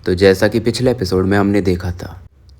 तो जैसा कि पिछले एपिसोड में हमने देखा था,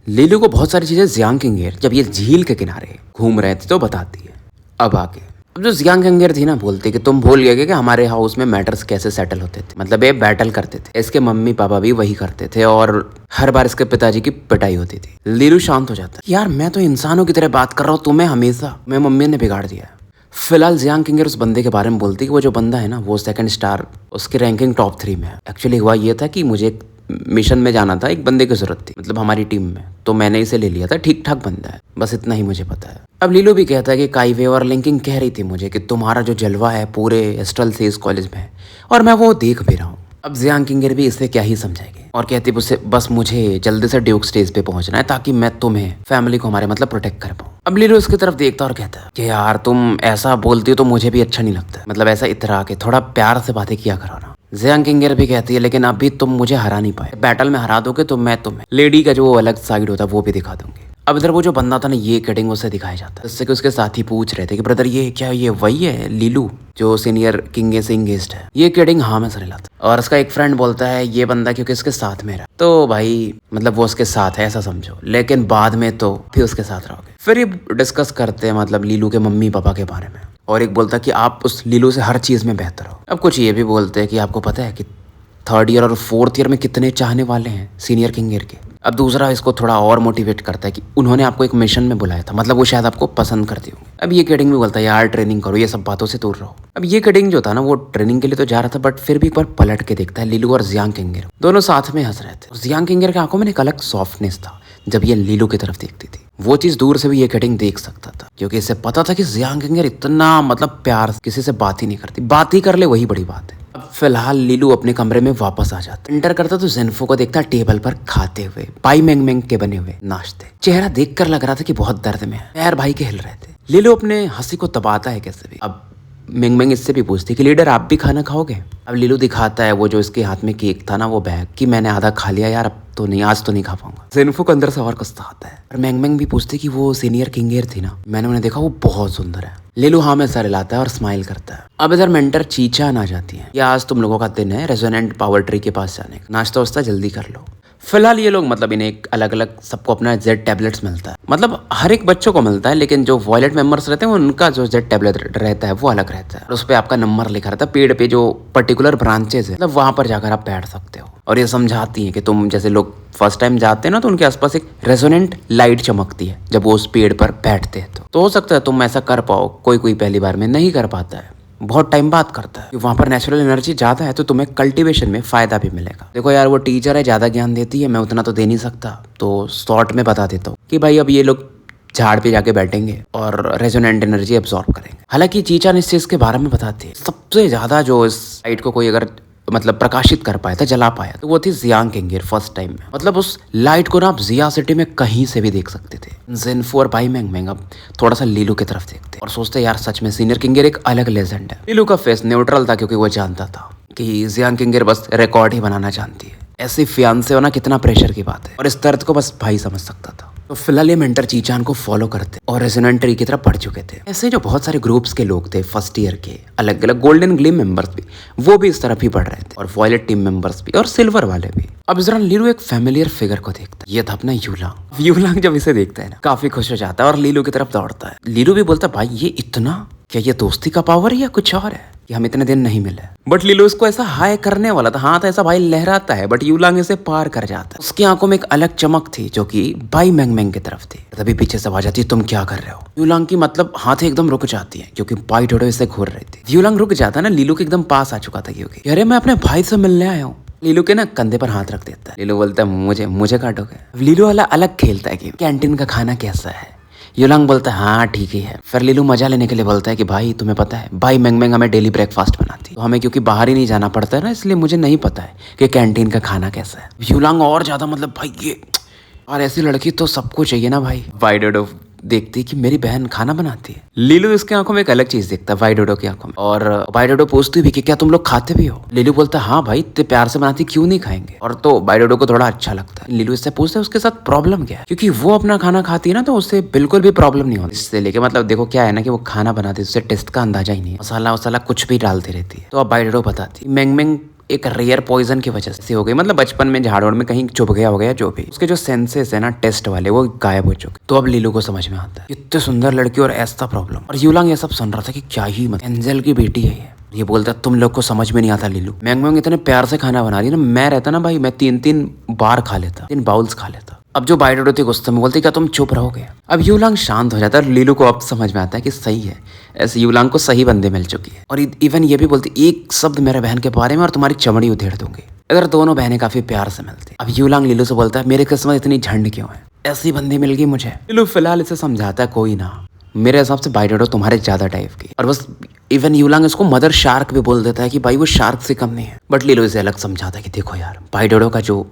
लीलू को बहुत सारी चीजें जियांग किंगेर जब ये झील के किनारे घूम रहे थे तो बताती है। अब जो जियांग किंगेर थी ना, बोलती कि तुम भूल गए कि हमारे हाउस में मैटर्स कैसे सेटल होते थे, मतलब ये बैटल करते थे। इसके मम्मी पापा भी वही करते थे और हर बार इसके पिताजी की पिटाई होती थी। लीलू शांत हो जाता है, यार मैं तो इंसानों की तरह बात कर रहा हूँ, तुम्हें हमेशा मैं मम्मी ने बिगाड़ दिया। फिलहाल जियांग किंगेर उस बंदे के बारे में बोलती कि वो जो बंदा है ना, वो सेकंड स्टार, उसकी रैंकिंग टॉप 3 में है। एक्चुअली हुआ ये था कि मुझे एक मिशन में जाना था, एक बंदे की जरूरत थी, मतलब हमारी टीम में, तो मैंने इसे ले लिया था। ठीक ठाक बंदा है, बस इतना ही मुझे पता है। अब लीलू भी कहता है कि काईवे और लिंकिंग कह रही थी मुझे कि तुम्हारा जो जलवा है पूरे एस्ट्रल से इस कॉलेज में है, और मैं वो देख भी रहा हूँ। अब जियांग किंगेर भी इसे क्या ही समझाएगी और कहती है बस मुझे जल्दी से ड्यूक स्टेज पे पहुंचना है ताकि मैं तुम्हें, फैमिली को हमारे मतलब प्रोटेक्ट कर पाऊँ। अब लीलू उसकी तरफ देखता और कहता है कि यार तुम ऐसा बोलती हो तो मुझे भी अच्छा नहीं लगता, मतलब ऐसा इतरा के थोड़ा प्यार से बातें किया करो ना। जियांग किंगेर भी कहती है लेकिन अभी तुम मुझे हरा नहीं पाए, बैटल में हरा दोगे तो मैं तुम्हें लेडी का जो अलग साइड होता है वो भी दिखा दूंगी। अब इधर वो जो बंदा था ना, ये कटिंग उसे दिखाया जाता है, जिससे कि उसके साथी पूछ रहे थे कि ब्रदर ये क्या, ये वही है लीलू जो सीनियर किंग से इंगेज्ड है? ये कटिंग हाँ मैं सरेला था। और उसका एक फ्रेंड बोलता है ये बंदा क्योंकि इसके साथ में रहा, तो भाई मतलब वो उसके साथ है ऐसा समझो, लेकिन बाद में तो फिर उसके साथ रहोगे। फिर ये डिस्कस करते हैं मतलब लीलू के मम्मी पापा के बारे में, और एक बोलता है कि आप उस लीलू से हर चीज में बेहतर हो। अब कुछ ये भी बोलते हैं कि आपको पता है कि 3rd ईयर और 4th ईयर में कितने चाहने वाले हैं सीनियर किंगेर के। अब दूसरा इसको थोड़ा और मोटिवेट करता है कि उन्होंने आपको एक मिशन में बुलाया था, मतलब वो शायद आपको पसंद करती होंगे। अब ये किडिंग भी बोलता है यार ट्रेनिंग करो, ये सब बातों से दूर रहो। अब ये किडिंग जो था ना, वो ट्रेनिंग के लिए तो जा रहा था, बट फिर भी एक बार पलट के देखता है लीलू और जियांग किंगेर दोनों साथ में हंस रहे थे। जियांग किंगेर की आंखों में एक अलग सॉफ्टनेस था जब ये लीलू की तरफ देखती थी। वो चीज दूर से भी ये कटिंग देख सकता था, क्योंकि इसे पता था कि जियांग किंगेर इतना मतलब प्यार किसी से बात ही नहीं करती, बात ही कर ले वही बड़ी बात है। अब फिलहाल लीलू अपने कमरे में वापस आ जाता, एंटर करता तो जेनफो को देखता टेबल पर खाते हुए पाई मेंग मेंग के बने हुए नाश्ते। चेहरा देखकर लग रहा था कि बहुत दर्द में है, पैर भाई के हिल रहे थे। लीलू अपने हंसी को दबाता है कैसे भी। अब मेंग मेंग इससे भी पूछती कि लीडर आप भी खाना खाओगे? अब लीलू दिखाता है वो जो इसके हाथ में केक था ना, वो बैग, कि मैंने आधा खा लिया यार, अब तो नहीं, आज तो नहीं खा पाऊंगा। जेनफो को अंदर से और गुस्सा आता है। और मेंग मेंग भी पूछती कि वो सीनियर किंगेर थी ना, मैंने उन्हें देखा, वो बहुत सुंदर है। लीलू हाँ में सर हिलाता है और स्माइल करता है। अब इधर मेंटर चीचान आ जाती है, या आज तुम लोगों का दिन है रेजोनेंट पावर ट्री के पास जाने का, नाश्ता वास्ता जल्दी कर लो। फिलहाल ये लोग मतलब इन्हें एक अलग अलग सबको अपना जेड टैबलेट्स मिलता है, मतलब हर एक बच्चों को मिलता है, लेकिन जो वॉयलेट मेंबर्स रहते हैं उनका जो जेड टैबलेट रहता है वो अलग रहता है, और उस पर आपका नंबर लिखा रहता है। पेड़ पे जो पर्टिकुलर ब्रांचेस है, मतलब वहां पर जाकर आप बैठ सकते हो। और ये समझाती है कि तुम जैसे लोग फर्स्ट टाइम जाते हैं ना, तो उनके आसपास एक रेजोनेंट लाइट चमकती है जब वो उस पेड़ पर बैठते हैं, तो हो सकता है तुम ऐसा कर पाओ, कोई पहली बार में नहीं कर पाता है, बहुत टाइम बात करता है। वहां पर नेचुरल एनर्जी ज्यादा है तो तुम्हें कल्टीवेशन में फायदा भी मिलेगा। देखो यार वो टीचर है, ज्यादा ज्ञान देती है, मैं उतना तो दे नहीं सकता, तो शॉर्ट में बता देता हूँ कि भाई अब ये लोग झाड़ पे जाके बैठेंगे और रेजोनेंट एनर्जी एब्जॉर्ब करेंगे। हालांकि चीचा ने इस चीज के बारे में बताती है, सबसे ज्यादा जो इस लाइट को कोई अगर मतलब प्रकाशित कर पाया था, जला पाया, तो वो थी जियांग किंगेर फर्स्ट टाइम में। मतलब उस लाइट को ना आप जिया सिटी में कहीं से भी देख सकते थे। जेनफो और पाई मेंग मेंग अब थोड़ा सा लीलू की तरफ देखते और सोचते यार सच में सीनियर किंगेर एक अलग लेजेंड है। लीलू का फेस न्यूट्रल था क्योंकि वो जानता था कि जियांग किंगेर बस रिकॉर्ड ही बनाना जानती है। ऐसी फियांसे होना कितना प्रेशर की बात है, और इस दर्द को बस भाई समझ सकता था। तो फिलहाल ये मेंटर चीचान को फॉलो करते और रेजोनेंट ट्री की तरफ बढ़ चुके थे। ऐसे जो बहुत सारे ग्रुप्स के लोग थे फर्स्ट ईयर के, अलग अलग गोल्डन ग्लिम मेंबर्स भी, वो भी इस तरफ ही बढ़ रहे थे, और वॉयलेट टीम मेंबर्स भी, और सिल्वर वाले भी। अब जरा लीलू एक फेमिलियर फिगर को देखता है, ये था अपना यूलांग। यूलांग जब इसे देखता है ना, काफी खुश हो जाता है और लीलू की तरफ दौड़ता है। लीलू भी बोलता है भाई ये इतना, क्या ये दोस्ती का पावर है या कुछ और है कि हम इतने दिन नहीं मिले? बट लीलू इसको ऐसा हाय करने वाला था, हाथ ऐसा भाई लहराता है, बट यूलांग इसे पार कर जाता है। उसकी आंखों में एक अलग चमक थी जो कि बाई मेंग मेंग की तरफ थी। तभी पीछे से आवाज आती है तुम क्या कर रहे हो? यूलांग की मतलब हाथ एकदम रुक जाती है क्योंकि बाई डोडो इसे घूर रही थी। यूलांग रुक जाता ना, लीलू के एकदम पास आ चुका था क्योंकि अरे मैं अपने भाई से मिलने आया हूँ। लीलू के ना कंधे पर हाथ रख देता है। लीलू बोलता है मुझे काटोगे? लीलू वाला अलग खेलता है कि कैंटीन का खाना कैसा है। यूलांग बोलता है हाँ ठीक ही है। फिर लीलू मजा लेने के लिए बोलता है कि भाई तुम्हें पता है भाई मेंग मेंग हमें डेली ब्रेकफास्ट बनाती है, तो हमें क्योंकि बाहर ही नहीं जाना पड़ता है ना, इसलिए मुझे नहीं पता है कि कैंटीन का खाना कैसा है। यूलांग और ज्यादा मतलब भाई ये, और ऐसी लड़की तो सबको चाहिए ना भाई। वाई डोडो देखती कि मेरी बहन खाना बनाती है। लीलू इसके आंखों में एक अलग चीज देखता है वाई डोडो की आंखों में, और वाई डोडो पूछती भी कि क्या तुम लोग खाते भी हो? लीलू बोलता है हाँ भाई इतने प्यार से बनाती, क्यों नहीं खाएंगे? और तो वाई डोडो को थोड़ा अच्छा लगता है। लीलू इससे पूछता है उसके साथ प्रॉब्लम क्या है, क्योंकि वो अपना खाना खाती है ना, तो उससे बिल्कुल भी प्रॉब्लम नहीं होती। इससे लेके मतलब देखो क्या है ना कि वो खाना बनाती है, उससे टेस्ट का अंदाजा ही नहीं है, मसाला वसाला कुछ भी डालती रहती है। तो अब वाई डोडो बताती मेंग मेंग एक रेयर पॉइजन की वजह से हो गई, मतलब बचपन में झाड़ोड़ में कहीं चुभ गया हो गया जो भी, उसके जो सेंसेस है ना टेस्ट वाले वो गायब हो चुके। तो अब लीलू को समझ में आता है इतनी सुंदर लड़की और ऐसा प्रॉब्लम। और यूलांग ये सब सुन रहा था कि क्या ही मत, एंजल की बेटी है ये बोलता तुम लोग को समझ में नहीं आता लीलू, मैंग इतने प्यार से खाना बना रही है ना, मैं रहता ना भाई मैं 3-3 बार खा लेता, 3 बाउल्स खा लेता। अब जो बाइडोडो थी गुस्से में बोलती क्या तुम चुप रहोगे। अब यूलांग शांत हो जाता है और लीलू को अब समझ में आता है कि सही है, ऐसे यूलांग को सही बंदे मिल चुकी है। और इवन ये भी बोलती एक शब्द मेरे बहन के बारे में और तुम्हारी चमड़ी उधेड़ दूंगी। इधर दोनों बहनें काफी प्यार से मिलती। अब यूलांग लीलू से बोलता है मेरी किस्मत इतनी झंड क्यों है, ऐसी बंदी मिल गई मुझे। लीलू फिलहाल इसे समझाता है कोई ना, मेरे हिसाब से बाइडोडो तुम्हारे ज्यादा टाइप की। और बस इवन यूलांग इसको मदर शार्क भी बोल देता है कि भाई वो शार्क से कम नहीं है। बट लीलू इसे अलग समझाता है कि देखो यार बाइडोडो का जो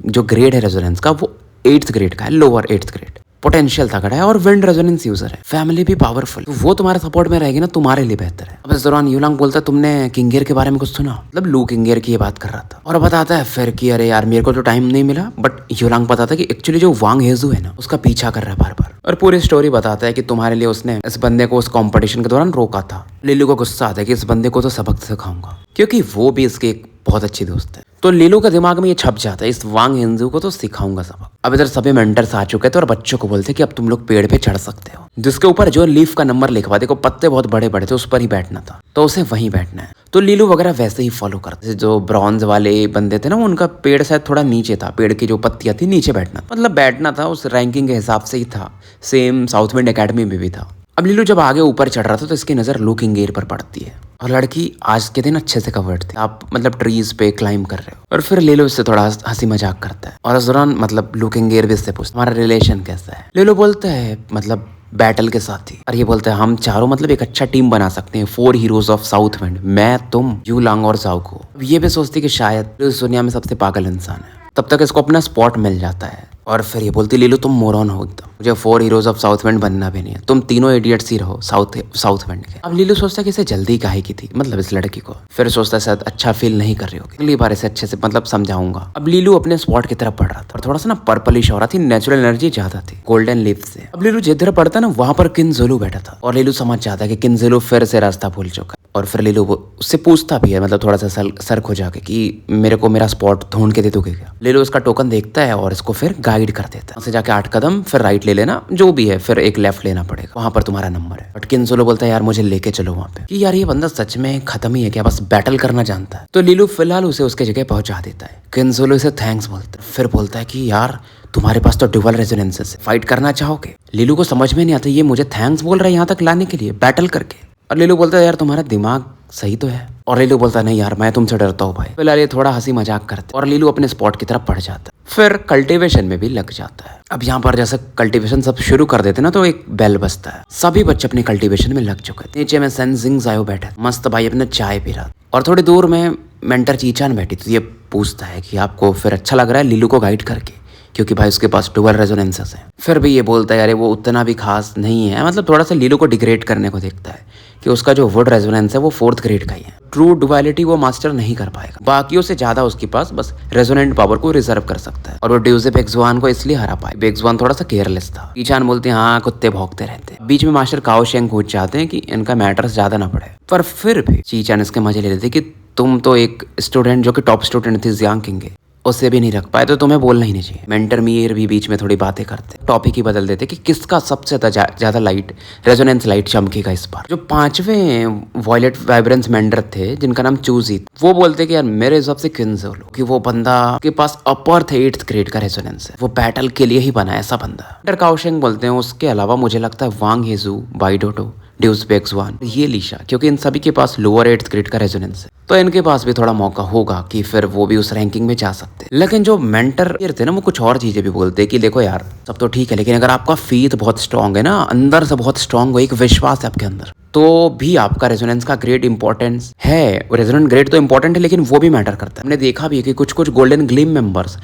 जो ग्रेड है रेजोनेंस का वो 8th ग्रेड का है, लोअर 8th ग्रेड। पोटेंशियल तगड़ा है और विंड रेजोनेंस यूजर है, फैमिली भी पावरफुल, तो वो तुम्हारे सपोर्ट में रहेगी ना तुम्हारे लिए बेहतर है। अब इस दौरान यूलांग बोलता है तुमने किंगेर के बारे में कुछ सुना, मतलब लू किंगेर की ये बात कर रहा था। और बताता है फिर कि अरे यार मेरे को तो टाइम नहीं मिला, बट यूलांग बताता है कि एक्चुअली जो वांग हेजू है ना उसका पीछा कर रहा है बार बार। और पूरी स्टोरी बताता है कि तुम्हारे लिए उसने इस बंदे को उस कंपटीशन के दौरान रोका था। लीलू को गुस्सा आता है कि इस बंदे को तो सबक सिखाऊंगा, क्योंकि वो भी इसके एक बहुत अच्छी दोस्त है। तो लीलू का दिमाग में ये छप जाता है इस वांग हेजू को तो सिखाऊंगा सबक। अब इधर सभी मेंटर्स आ चुके थे और बच्चों को बोलते कि अब तुम लोग पेड़ पे चढ़ सकते हो, जिसके ऊपर जो लीफ का नंबर लिखवा, देखो पत्ते बहुत बड़े बड़े थे, उस पर ही बैठना था, तो उसे वहीं बैठना है। तो लीलू वगैरह वैसे ही फॉलो करते। जो ब्रॉन्ज वाले बंदे थे ना उनका पेड़ शायद थोड़ा नीचे था, पेड़ की जो पत्तियां थी नीचे बैठना, मतलब बैठना था उस रैंकिंग के हिसाब से ही था, सेम साउथ विंड एकेडमी में भी था। अब लीलू जब आगे ऊपर चढ़ रहा था तो इसकी नजर लू किंगेर पर पड़ती है और लड़की आज के दिन अच्छे से कवर्ड थी, आप मतलब ट्रीज पे क्लाइंब कर रहे हो। और फिर लीलू इससे थोड़ा हंसी मजाक करता है और इस दौरान मतलब लू किंगेर भी इससे पूछता हमारा रिलेशन कैसा है। लीलू बोलता है मतलब बैटल के साथ ही। और ये बोलता है हम चारों मतलब एक अच्छा टीम बना सकते हैं, 4 हीरोज ऑफ साउथ विंड, मैं तुम यूलांग और जाओको। ये भी सोचती कि शायद इस दुनिया में सबसे पागल इंसान है। तब तक इसको अपना स्पॉट मिल जाता है और फिर ये बोलती लीलू तुम मोरॉन हो एकदम, मुझे 4 हीरोज ऑफ साउथ विंड बनना भी नहीं है, तुम तीनों इडियट्स ही रहो साउथ विंड के। अब लीलू सोचता है कि इसे जल्दी काहे की थी, मतलब इस लड़की को। फिर सोचता है शायद अच्छा फील नहीं कर रही होगी, अगली बार इसे अच्छे से मतलब समझाऊंगा। अब लीलू अपने स्पॉट की तरफ बढ़ रहा था और थोड़ा सा ना पर्पलिश हो रहा थी, नेचुरल एनर्जी ज्यादा थी गोल्डन लीफ से। अब लीलू जिधर पड़ता ना वहां पर किनजुलू बैठा था और लीलू समझ जाता है कि किनजुलू फिर से रास्ता भूल चुका। और फिर लीलू उससे पूछता भी है, मतलब थोड़ा सा सर खो जाके कि मेरे को मेरा स्पॉट ढूंढ के दे दोगे क्या। लीलू उसका टोकन देखता है और इसको फिर गाइड कर देता है, जाके 8 कदम फिर राइट ले लेना जो भी है, फिर एक लेफ्ट लेना पड़ेगा, वहां पर तुम्हारा नंबर है। बट किनजुलू बोलता है यार मुझे लेके चलो वहां पे, कि यार ये बंदा सच में खत्म ही है क्या, बस बैटल करना जानता है। तो लीलू फिलहाल उसे उसके जगह पहुंचा देता है। किनजुलू उसे थैंक्स बोलता है, फिर बोलता है कि यार तुम्हारे पास तो ड्यूअल रेजोनेंसेस है, फाइट करना चाहोगे। लीलू को समझ में नहीं आता ये मुझे थैंक्स बोल रहा है यहाँ तक लाने के लिए बैटल करके। और लीलू बोलता है यार तुम्हारा दिमाग सही तो है। और लीलू बोलता है नहीं यार मैं तुमसे डरता हूँ भाई। फिलहाल ये थोड़ा हंसी मजाक करते और लीलू अपने स्पॉट की तरफ बढ़ जाता है, फिर कल्टीवेशन में भी लग जाता है। अब यहाँ पर जैसे कल्टीवेशन सब शुरू कर देते ना तो एक बेल बजता है, सभी बच्चे अपने कल्टीवेशन में लग चुके थे। नीचे में सेंजिंग जायो बैठा मस्त भाई अपने चाय पी रहा, और थोड़ी दूर में मेंटर चीचान बैठी तो ये पूछता है कि आपको फिर अच्छा लग रहा है लीलू को गाइड करके, क्योंकि भाई उसके पास डुअल रेजोनेंसेस है। फिर भी ये बोलता है अरे वो उतना भी खास नहीं है, मतलब थोड़ा सा लीलू को डिग्रेड करने को देखता है कि उसका जो वुड रेजोनेंस है वो 4th ग्रेड का ही है, ट्रू डुअलिटी वो मास्टर नहीं कर पाएगा, बाकियों से ज्यादा उसके पास बस रेजोनेंट पावर को रिजर्व कर सकता है। और वो ड्यूजे बेक्सवान को इसलिए हरा पाए, बेक्सवान थोड़ा सा केयरलेस था। ईचान बोलते हैं हाँ कुत्ते भौंकते रहते हैं। बीच में मास्टर काओशेंग पूछ चाहते हैं कि इनका मैटर्स ज्यादा ना पड़े, पर फिर भी चीचान इसके मजे ले लेते कि तुम तो एक स्टूडेंट जो कि टॉप स्टूडेंट थी जियांग किंग के, उससे भी नहीं रख पाए तो तुम्हें बोलना ही नहीं चाहिए। मेंटर मीर भी बीच में थोड़ी बातें करते, टॉपिक ही बदल देते कि किसका सबसे ज्यादा लाइट रेजोनेंस लाइट चमकेगा इस बार। जो 5वें वॉयलेट वाइब्रेंस मेंटर थे जिनका नाम चूजी, वो बोलते कि यार मेरे हिसाब से किनजुलू, कि वो बंदा के पास अपर थे 8th ग्रेड का रेजोनेंस है, वो बैटल के लिए ही बना है ऐसा बंदा। डर काओशेंग बोलते हैं उसके अलावा मुझे लगता है वांग हेजू, बाइडोटो, ड्यूस बेक्सवान, ये लीशा, क्योंकि इन सभी के पास लोअर 8th ग्रेड का रेजोनेंस है, तो इनके पास भी थोड़ा मौका होगा कि फिर वो भी उस रैंकिंग में जा सकते हैं। लेकिन जो मेंटर थे ना वो कुछ और चीजें भी बोलते हैं कि देखो यार सब तो ठीक है, लेकिन अगर आपका फीत बहुत स्ट्रांग है ना, अंदर से बहुत स्ट्रांग हो, एक विश्वास है आपके अंदर, तो भी आपका रेजोनेंस का ग्रेड इंपॉर्टेंस है। रेजोनेंट ग्रेड तो इंपॉर्टेंट है लेकिन वो भी मैटर करता है। हमने देखा भी है कि कुछ कुछ golden gleam members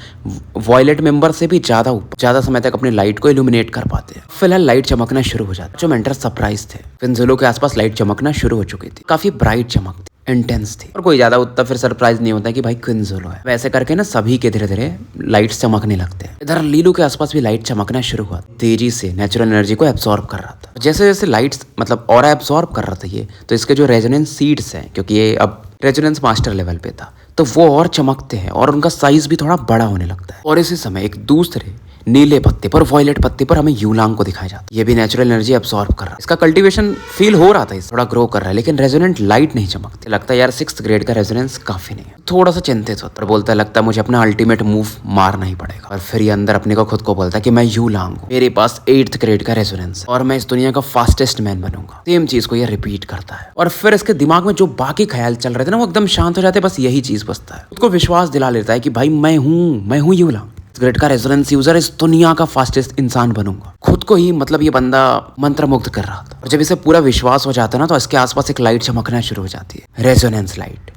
violet member से भी ज्यादा समय तक अपनी लाइट को इल्यूमिनेट कर पाते हैं। फिलहाल लाइट चमकना शुरू हो जाता है। जो मेंटर सरप्राइज थे, किनजुलू के आसपास लाइट चमकना शुरू हो चुकी थी, काफी ब्राइट चमक थी, इंटेंस थी, और कोई ज्यादा उतना फिर सरप्राइज नहीं होता कि भाई किनजुलू है। वैसे करके ना सभी के धीरे धीरे लाइट्स चमकने लगते हैं। इधर लीलू के आसपास भी लाइट चमकना शुरू हुआ, तेजी से नेचुरल एनर्जी को एब्सॉर्ब कर रहा था। जैसे जैसे लाइट्स मतलब ऑरा एब्सॉर्ब कर रहा था ये, तो इसके जो रेजोनेंस सीड्स हैं, क्योंकि ये अब रेजोनेंस मास्टर लेवल पे था, तो वो और चमकते हैं और उनका साइज भी थोड़ा बड़ा होने लगता है। और इसी समय एक दूसरे नीले पत्ते पर, वॉयलेट पत्ते पर हमें यूलांग को दिखाया जाता है। ये भी नेचुरल एनर्जी अब्सॉर्ब कर रहा है, इसका कल्टीवेशन फील हो रहा था, इस थोड़ा ग्रो कर रहा है, लेकिन रेजोनेंट लाइट नहीं चमकती। लगता है यार 6th ग्रेड का रेजोनेंस काफी नहीं है। थोड़ा सा चिंतित होता है, बोलता है लगता है मुझे अपना अल्टीमेट मूव मारना ही पड़ेगा। और फिर ये अंदर अपने को खुद को बोलता है कि मैं यूलांग हूँ, मेरे पास 8th ग्रेड का रेजोनेंस और मैं इस दुनिया का फास्टेस्ट मैन बनूंगा। सेम चीज को ये रिपीट करता है और फिर इसके दिमाग में जो बाकी ख्याल चल रहे थे ना वो एकदम शांत हो जाते हैं। बस यही चीज बचता है, खुद को विश्वास दिला लेता है कि भाई मैं हूँ यूलांग, ग्रेड का रेजोनेंस यूजर, इस दुनिया का फास्टेस्ट इंसान बनूंगा। खुद को ही मतलब ये बंदा मंत्रमुग्ध कर रहा था। और जब इसे पूरा विश्वास हो जाता है ना तो इसके आसपास एक लाइट चमकना शुरू हो जाती है, रेजोनेंस लाइट।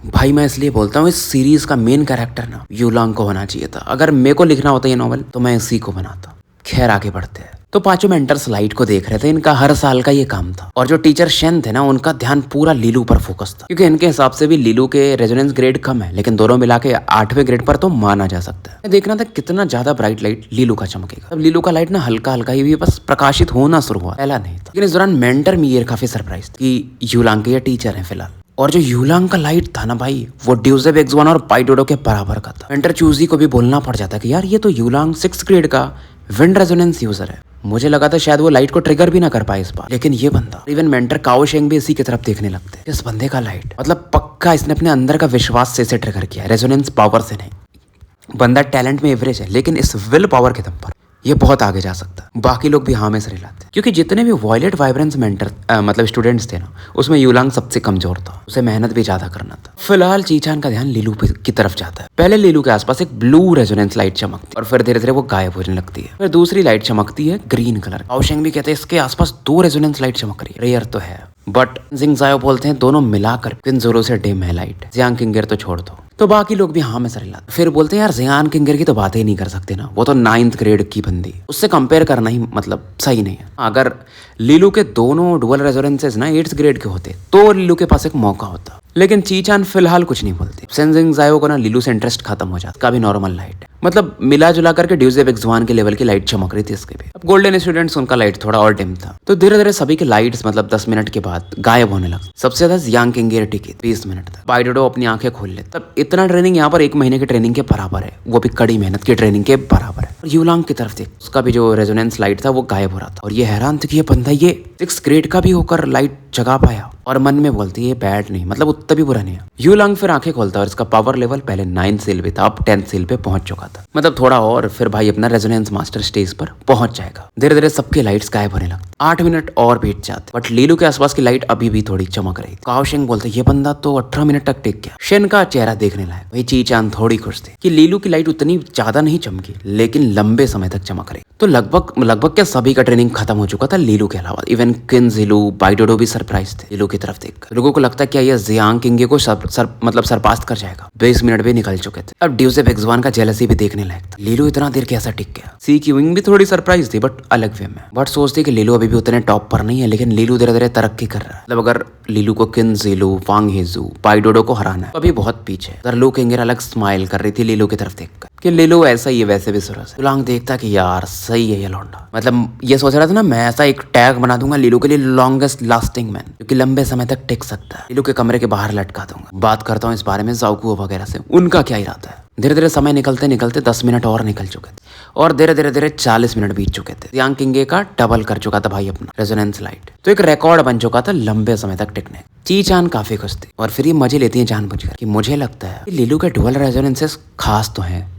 भाई मैं इसलिए बोलता हूँ इस सीरीज का मेन कैरेक्टर ना यूलांग को होना चाहिए था। अगर मेरे को लिखना होता ये नॉवल तो मैं इसी को बनाता। खैर आगे बढ़ते हैं। तो पांचों मेंटर्स लाइट को देख रहे थे, इनका हर साल का ये काम था। और जो टीचर शेन थे ना उनका ध्यान पूरा लीलू पर फोकस था, क्योंकि इनके हिसाब से भी लीलू के रेजोनेंस ग्रेड कम है, लेकिन दोनों मिला के 8वें ग्रेड पर तो माना जा सकता है। देखना था कितना ज्यादा ब्राइट लाइट लीलू का चमकेगा। अब लीलू का लाइट ना हल्का हल्का ही बस प्रकाशित होना शुरू हुआ, पहला नहीं था। लेकिन इस दौरान मेंटर मीयर काफी सरप्राइज कि यूलांग के ये टीचर है फिलहाल। और जो यूलांग का लाइट था ना भाई, वो ड्यूजेब एक्स1 और पाइडोडो के बराबर का था। मेंटर चूजी को भी बोलना पड़ जाता कि यार ये तो यूलांग 6th ग्रेड का विंड रेजोनेंस यूजर है। मुझे लगा था शायद वो लाइट को ट्रिगर भी ना कर पाए इस बार, लेकिन ये बंदा, इवन मेंटर काओ शेंग भी इसी की तरफ देखने लगते हैं। इस बंदे का लाइट मतलब पक्का इसने अपने अंदर का विश्वास से इसे ट्रिगर किया, रेजोनेंस पावर से नहीं। बंदा टैलेंट में एवरेज है, लेकिन इस विल पावर के दम पर ये बहुत आगे जा सकता है। बाकी लोग भी हाँ में सर हिलाते, क्योंकि जितने भी वॉयलेट वाइब्रेंस मेंटर मतलब स्टूडेंट्स थे ना, उसमें यूलांग सबसे कमजोर था, उसे मेहनत भी ज्यादा करना था। फिलहाल चीचान का ध्यान लीलू की तरफ जाता है। पहले लीलू के आसपास एक ब्लू रेजोनेंस लाइट चमकती है और फिर धीरे धीरे वो गायब होने लगती है। फिर दूसरी लाइट चमकती है ग्रीन कलर। काओशेंग भी कहते हैं इसके आसपास 2 रेजोनेंस लाइट चमक रही है। रेयर तो है, बट जिंगजायो बोलते हैं दोनों मिलाकर किंजोरो से डिम है लाइट। जियांग किंगर तो छोड़ दो। तो बाकी लोग भी हाँ में सर हिलाते। फिर बोलते हैं यार जियांग किंगर की तो बात ही नहीं कर सकते ना, वो तो 9th ग्रेड की बंदी, उससे कंपेयर करना ही मतलब सही नहीं है। अगर लीलू के दोनों डुअल रेजोनेंसेस ना 8th ग्रेड के होते तो लीलू के पास एक मौका होता, लेकिन चीचान फिलहाल कुछ नहीं बोलती। जिंगजायो को ना लीलू से इंटरेस्ट खत्म हो जाता, का भी नॉर्मल लाइट है, मतलब मिला जुला करके ड्यूजेब एक्स1 के लेवल की लाइट चमक रही थी इसके भी। अब गोल्डन स्टूडेंट्स उनका लाइट थोड़ा और डिम था, तो धीरे धीरे सभी के लाइट्स मतलब 10 मिनट के बाद गायब होने लगे। सबसे ज्यादा जियांग किंगर टिके 20 मिनट तक। पाइडोडो अपनी आंखें खोल लेते। तब इतना ट्रेनिंग यहाँ पर 1 महीने की ट्रेनिंग के बराबर है, वो भी कड़ी मेहनत की ट्रेनिंग के बराबर है। और यूलांग की तरफ देख, उसका भी जो रेजोनेंस लाइट था वो गायब हो रहा था और ये हैरान था कि ये बंदा ये 6th ग्रेड का भी होकर लाइट जगा पाया। और मन में बोलती है बैड नहीं, मतलब उतना भी बुरा नहीं है। यूलांग फिर आंखें खोलता और इसका पावर लेवल पहले 9th सील पे था, अब 10th सील पे पहुंच चुका था। मतलब थोड़ा और फिर भाई अपना रेजोनेंस मास्टर स्टेज पर पहुंच जाएगा। धीरे धीरे सबकी लाइट्स गायब होने लगती। 8 मिनट और बीत जाते, बट लीलू के आसपास की लाइट अभी भी थोड़ी चमक रही। काओ शेंग बोलते ये बंदा तो 18 मिनट तक टिक गया। शेन का चेहरा देखने लायक। वही चीचान थोड़ी खुश थे कि लीलू की लाइट उतनी ज्यादा नहीं चमकी, लेकिन लंबे समय तक चमक रही। तो लगभग क्या सभी का ट्रेनिंग खत्म हो चुका था लीलू के अलावा। इवन किंजिलू, बाइडोडो भी सरप्राइज थे लीलू की तरफ देखकर। लोगों को लगता है क्या ये जियांग किंगे को सरपास कर जाएगा। 20 मिनट भी निकल चुके थे। अब ड्यूजेब एक्स1 का जेलसी भी देखने लायक था। लीलू इतना देर कैसा टिक गया। सी की विंग भी थोड़ी सरप्राइज थी, बट अलग वे में। बट सोचते कि लीलू अभी भी उतने टॉप पर नहीं है, लेकिन लीलू धीरे धीरे तरक्की कर रहा है। मतलब अगर लीलू को किंजिलू, वांग हेजू, पाइडोडो को हराना है तो अभी बहुत पीछे है। लू किंगर अलग स्माइल कर रही थी लीलू की तरफ देखकर कि लीलू ऐसा ही है वैसे भी सुरस है। यूलांग देखता कि यार सही है ये लौंडा, मतलब ये सोच रहा था ना मैं ऐसा एक टैग बना दूंगा लीलू के लिए, लॉन्गेस्ट लास्टिंग मैन, क्योंकि लंबे समय तक टिक सकता है। लीलू के कमरे के बाहर लटका दूंगा। बात करता हूँ इस बारे में जाओकुओ वगैरह से, उनका क्या इरादा है। धीरे धीरे समय निकलते निकलते 10 मिनट और निकल चुके थे और धीरे धीरे 40 मिनट बीत चुके थे। जियांग किंगे का डबल कर चुका था भाई अपना रेजोनेंस लाइट, तो एक रिकॉर्ड बन चुका था लंबे समय तक टिकने। चीचान काफी खुश थी और फिर ये मजे लेती है जानबूझकर कि मुझे लगता है कि लीलू के डुअल रेजोनेंसेस खास तो हैं।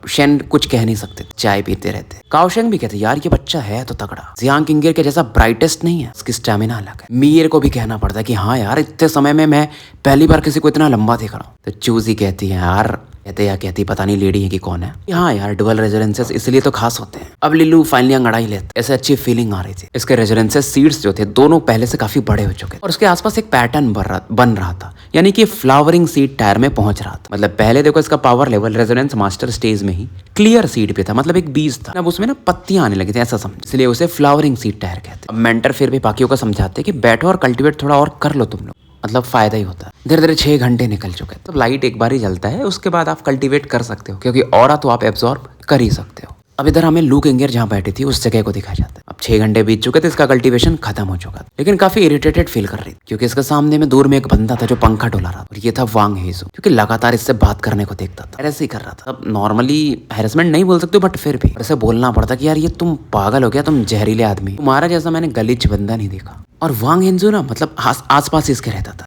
शेन कुछ कह नहीं सकते, चाय पीते रहते। काओशेंग भी कहते यार ये बच्चा है तो तगड़ा, जियांग किंगर के जैसा ब्राइटेस्ट नहीं है, उसकी स्टैमिना अलग है। मीर को भी कहना पड़ता है कि हाँ यार इतने समय में मैं पहली बार किसी को इतना लंबा देख रहा हूँ। तो चूजी कहती है यार, कहती पता नहीं लेडी है कि कौन है। हाँ यार डुअल रेजोनेंसेस इसलिए तो खास होते हैं। अब लीलू फाइनली अंगड़ाई लेते, ऐसे अच्छी फीलिंग आ रही थी। इसके रेजोनेंसेस सीड्स जो थे दोनों पहले से काफी बड़े हो चुके और उसके आसपास एक पैटर्न बन रहा था, यानी कि फ्लावरिंग सीड टायर में पहुंच रहा था। मतलब पहले देखो इसका power level resonance master stage में ही क्लियर सीड पे था, मतलब एक बीज था। अब उसमें ना पत्तियां आने लगी थी ऐसा समझ, इसलिए उसे फ्लावरिंग सीड टायर कहते। अब मेंटर फिर भी बाकियों को समझाते कि बैठो और कल्टीवेट थोड़ा और कर लो तुम लोग, मतलब फायदा ही होता है। धीरे धीरे 6 घंटे निकल चुके हैं। तो लाइट एक बार ही जलता है, उसके बाद आप कल्टीवेट कर सकते हो, क्योंकि ऑरा तो आप एब्जॉर्ब कर ही सकते हो। अब इधर हमें लू किंगर जहाँ बैठी थी उस जगह को दिखाया जाता है। अब 6 घंटे बीत चुके थे, इसका कल्टीवेशन खत्म हो चुका था, लेकिन काफी इरिटेटेड फील कर रही थी क्योंकि इसके सामने में दूर में एक बंदा था जो पंखा डोला रहा था, और ये था वांग हेजू, क्योंकि लगातार इससे बात करने को देखता था, ऐसे ही कर रहा था। अब नॉर्मली हैरेसमेंट नहीं बोल सकते बट फिर भी ऐसे बोलना पड़ता कि यार ये तुम पागल हो गया, तुम जहरीले आदमी, तुम्हारा जैसा मैंने गलीच बंदा नहीं देखा। और वांग हेजू ना मतलब आस पास इसके रहता था।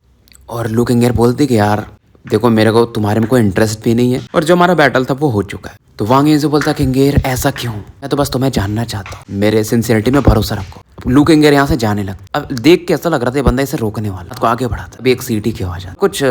और लू केंगेर बोलती कि यार देखो मेरे को तुम्हारे में कोई इंटरेस्ट भी नहीं है, और जो हमारा बैटल था वो हो चुका है। तो वांग हेजू बोलता केंगेर ऐसा क्यों, मैं तो बस तुम्हें जानना चाहता हूँ, मेरे सिंसियरिटी में भरोसा रखो। लू केंगेर यहाँ से जाने लगा। अब देख के ऐसा लग रहा था बंदा इसे रोकने वाला, तो आगे बढ़ा था। अभी एक सीटी की आवाज, कुछ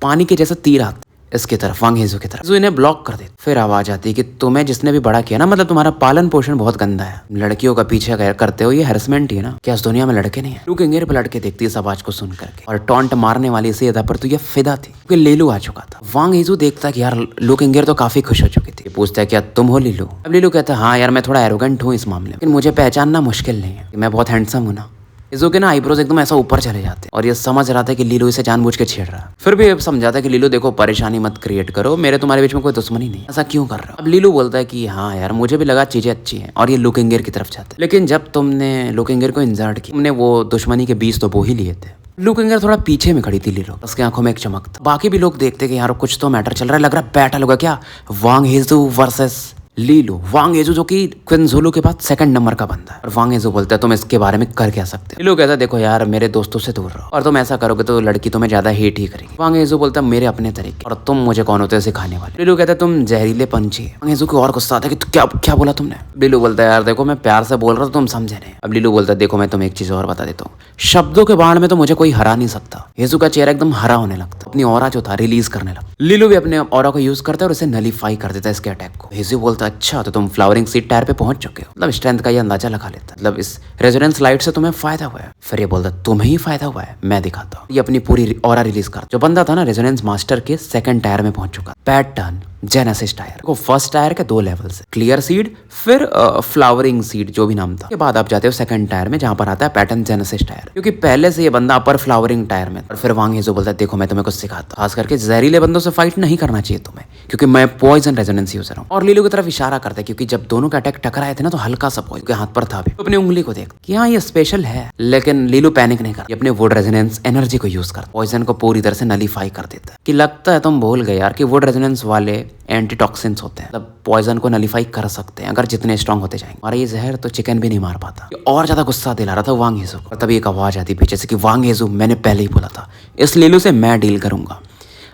पानी के जैसा तीर आता इसकी तरफ, वांग हेजू की तरफ। हेजू इन्हें ब्लॉक कर देता। फिर आवाज आती है कि तुम्हें जिसने भी बड़ा किया ना, मतलब तुम्हारा पालन पोषण बहुत गंदा है, लड़कियों का पीछे करते हो, ये हैरेसमेंट ही है ना, क्या इस दुनिया में लड़के नहीं है। लू केंगेर पलट के देखती है इस आवाज को सुन करके, और टॉन्ट मारने वाली इसी अदा पर तो ये फिदा थी क्योंकि लीलू आ चुका था। वांग हेजू देखता कि यार लू केंगेर तो काफी खुश हो चुकी थी। पूछता है क्या तुम हो लीलू? अब लीलू कहता है हाँ यार मैं थोड़ा एरोगेंट हूँ इस मामले में, लेकिन मुझे पहचानना मुश्किल नहीं है कि मैं बहुत हैंडसम हूँ ना। हेजू के ना आईब्रोज एकदम ऐसा ऊपर चले जाते और ये समझ रहा था कि लीलू इसे जानबूझ के छेड़ रहा है। फिर भी समझाता है कि लीलू देखो परेशानी मत क्रिएट करो, मेरे तुम्हारे बीच में कोई दुश्मनी नहीं, ऐसा क्यों कर रहे हो? अब लीलू बोलता है कि हाँ यार मुझे भी लगा चीजें अच्छी हैं, और ये लू केंगेर की तरफ जाते, लेकिन जब तुमने लू केंगेर को इंसल्ट किया, तुमने वो दुश्मनी के बीज तो बो ही लिए थे। लू केंगेर थोड़ा पीछे में खड़ी थी लीलू, उसके आंखों में एक चमक था। बाकी भी लोग देखते कि यार कुछ तो मैटर चल रहा है, लग रहा है बैटल होगा क्या, वांग हेजू वर्सेस लीलू। वांग हेजू जो कि क्विंजुलू के बाद सेकंड नंबर का बंदा है, और वांग हेजू बोलता है तुम इसके बारे में कर क्या सकते हो? लीलू कहता है देखो यार मेरे दोस्तों से दूर रहो, और तुम ऐसा करोगे तो लड़की तुम्हें ज्यादा हेट ही करेगी। वांग हेजू बोलता है मेरे अपने तरीके, और तुम मुझे कौन होते हो सिखाने वाले? लीलू कहता है तुम जहरीले पंछी है। वांग हेजू को और गुस्सा आता है कि क्या क्या बोला तुमने? लीलू बोलता है यार देखो मैं प्यार से बोल रहा था, तुम समझे नहीं। अब लीलू बोलता है देखो मैं तुम्हें एक चीज और बता देता हूँ, शब्दों के बाण में तो मुझे कोई हरा नहीं सकता। हेजू का चेहरा एकदम हरा होने लगता, अपनी ऑरा जो था रिलीज करने लगता। लीलू भी अपने ऑरा को यूज करता है और उसे नलीफाई कर देता है इसके अटैक को। हेजू बोलता है अच्छा तो तुम फ्लावरिंग सीड टायर पे पहुंच चुके हो, मतलब स्ट्रेंथ का ये अंदाजा लगा लेता है, मतलब इस रेजोनेंस लाइट से तुम्हें फायदा हुआ है। फिर ये बोलता है तुम्हें ही फायदा हुआ है, मैं दिखाता हूँ। ये अपनी पूरी ऑरा रिलीज कर, जो बंदा था ना रेजोनेंस मास्टर के सेकंड टायर में पहुंच चुका। पैटर्न जेनेसिस टायर को फर्स्ट टायर के 2 लेवल से, क्लियर सीड फिर फ्लावरिंग सीड जो भी नाम था, के बाद आप जाते हो सेकंड टायर में जहां पर आता है पैटर्न जेनेसिस टायर, क्योंकि पहले से ये बंदा अपर फ्लावरिंग टायर में। और फिर वांग हेजू बोलता है देखो मैं तुम्हें कुछ सिखाता हूं, खास करके जहरीले बंदों से फाइट नहीं करना चाहिए तुम्हें, क्योंकि मैं पॉइजन रेजोनेंस यूजर हूं। और लीलू की तरफ इशारा करता है क्योंकि जब दोनों का अटैक टकराए थे ना तो हल्का सा पॉइजन हाथ पर था भी, तो अपनी उंगली को देख कि हाँ ये स्पेशल है, लेकिन लीलू पैनिक नहीं कर, अपने वुड रेजोनेंस एनर्जी को यूज कर पॉइजन को पूरी तरह से नलीफाई कर देता है। कि लगता है तुम भूल गए यार कि वुड रेजोनेंस वाले एंटीटॉक्सिन्स होते हैं, मतलब पॉइजन को नलीफाई कर सकते हैं अगर जितने स्ट्रांग होते जाएंगे। और ये जहर तो चिकन भी नहीं मार पाता। और ज्यादा गुस्सा दिला रहा था वांग हेजू को। और तभी एक आवाज आती पीछे से कि वांग हेजू मैंने पहले ही बोला था, इस लीलू से मैं डील करूंगा।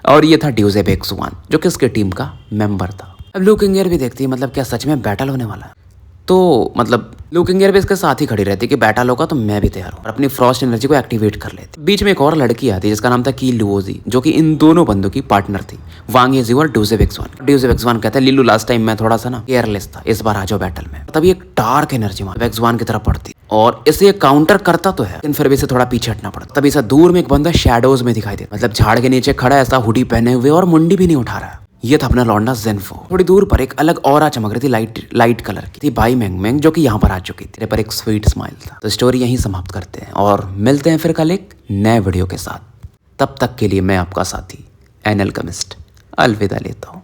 और ये था ड्यूजे बेक्सुआन जो कि उसके टीम का मेंबर था। अब लू केंगेर भी देखती है मतलब क्या सच में बैटल होने वाला है, तो मतलब लू केंगेर भी इसके साथ ही खड़ी रहती कि बैटल होगा तो मैं भी तैयार हूँ, और अपनी फ्रॉस्ट एनर्जी को एक्टिवेट कर लेती। बीच में एक और लड़की आती है जिसका नाम था की लुओजी, जो कि इन दोनों बंदों की पार्टनर थी, वांग हेजू और ड्यूजे बेक्सुआन। ड्यूजे बेक्सुआन कहता है लीलू लास्ट टाइम मैं थोड़ा सा ना केयरलेस था, इस बार आ जाओ बैटल में। तभी एक डार्क एनर्जी बेक्सुआन की तरफ पड़ती और इसे ये काउंटर करता तो है, लेकिन फिर भी इसे थोड़ा पीछे हटना पड़ता। तभी इसे दूर में एक बंदा शैडोज में दिखाई देता, मतलब झाड़ के नीचे खड़ा है, ऐसा हुडी पहने हुए और मुंडी भी नहीं उठा रहा है। ये था अपना लौंडा जेनफो। थोड़ी दूर पर एक अलग ऑरा चमक रही थी, लाइट कलर की थी, बाई मेंग जो कि यहाँ पर आ चुकी थी। पर एक स्वीट स्माइल था। तो स्टोरी यहीं समाप्त करते हैं और मिलते हैं फिर कल एक नए वीडियो के साथ। तब तक के लिए मैं आपका साथी एनएल केमिस्ट अलविदा लेता हूँ।